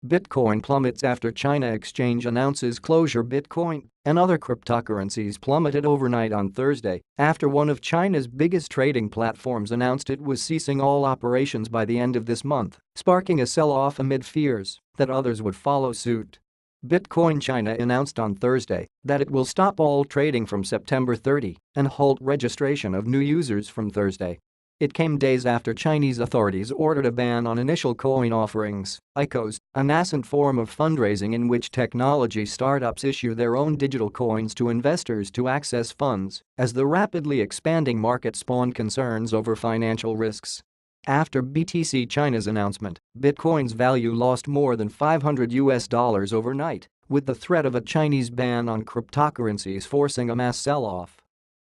Bitcoin plummets after China exchange announces closure. Bitcoin and other cryptocurrencies plummeted overnight on Thursday after one of China's biggest trading platforms announced it was ceasing all operations by the end of this month, sparking a sell-off amid fears that others would follow suit. Bitcoin China announced on Thursday that it will stop all trading from September 30 and halt registration of new users from Thursday. It came days after Chinese authorities ordered a ban on initial coin offerings, ICOs, a nascent form of fundraising in which technology startups issue their own digital coins to investors to access funds, as the rapidly expanding market spawned concerns over financial risks. After BTC China's announcement, Bitcoin's value lost more than $500 overnight, with the threat of a Chinese ban on cryptocurrencies forcing a mass sell-off.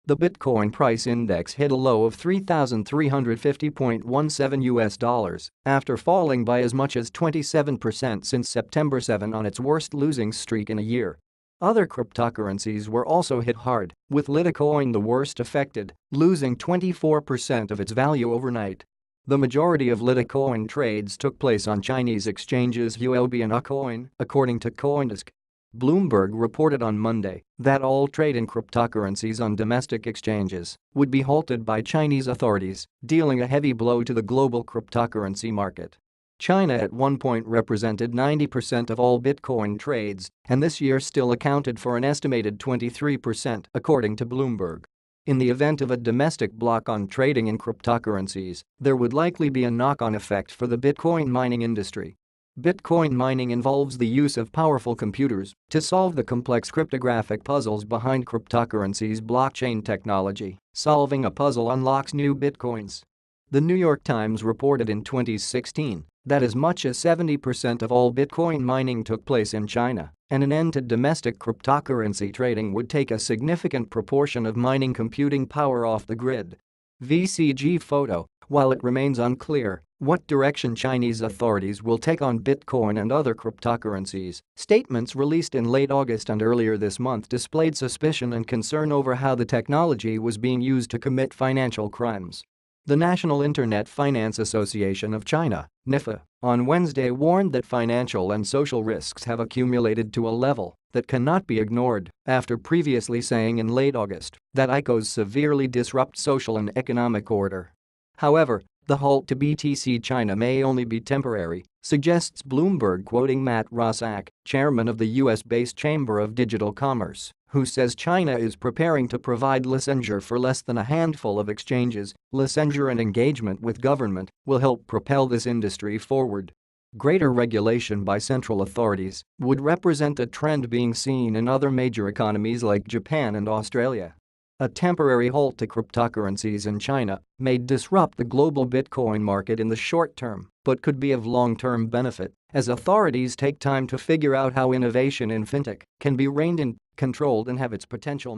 The Bitcoin price index hit a low of $3,350.17 after falling by as much as 27% since September 7 on its worst losing streak in a year. Other cryptocurrencies were also hit hard, with Litecoin the worst affected, losing 24% of its value overnight. The majority of Litecoin trades took place on Chinese exchanges Huobi and Acoin, according to CoinDesk. Bloomberg reported on Monday that all trade in cryptocurrencies on domestic exchanges would be halted by Chinese authorities, dealing a heavy blow to the global cryptocurrency market. China at one point represented 90% of all Bitcoin trades, and this year still accounted for an estimated 23%, according to Bloomberg. In the event of a domestic block on trading in cryptocurrencies, there would likely be a knock-on effect for the Bitcoin mining industry. Bitcoin mining involves the use of powerful computers to solve the complex cryptographic puzzles behind cryptocurrencies' blockchain technology. Solving a puzzle unlocks new Bitcoins. The New York Times reported in 2016 that as much as 70% of all Bitcoin mining took place in China, and an end to domestic cryptocurrency trading would take a significant proportion of mining computing power off the grid. VCG photo. While it remains unclear what direction Chinese authorities will take on Bitcoin and other cryptocurrencies, statements released in late August and earlier this month displayed suspicion and concern over how the technology was being used to commit financial crimes. The National Internet Finance Association of China, NIFA, on Wednesday warned that financial and social risks have accumulated to a level that cannot be ignored, after previously saying in late August that ICOs severely disrupt social and economic order. However, the halt to BTC China may only be temporary, suggests Bloomberg, quoting Matt Rossack, chairman of the US-based Chamber of Digital Commerce, who says China is preparing to provide licensure for less than a handful of exchanges. Licensure and engagement with government will help propel this industry forward. Greater regulation by central authorities would represent a trend being seen in other major economies like Japan and Australia. A temporary halt to cryptocurrencies in China may disrupt the global Bitcoin market in the short term, but could be of long-term benefit as authorities take time to figure out how innovation in fintech can be reined in, controlled, and have its potential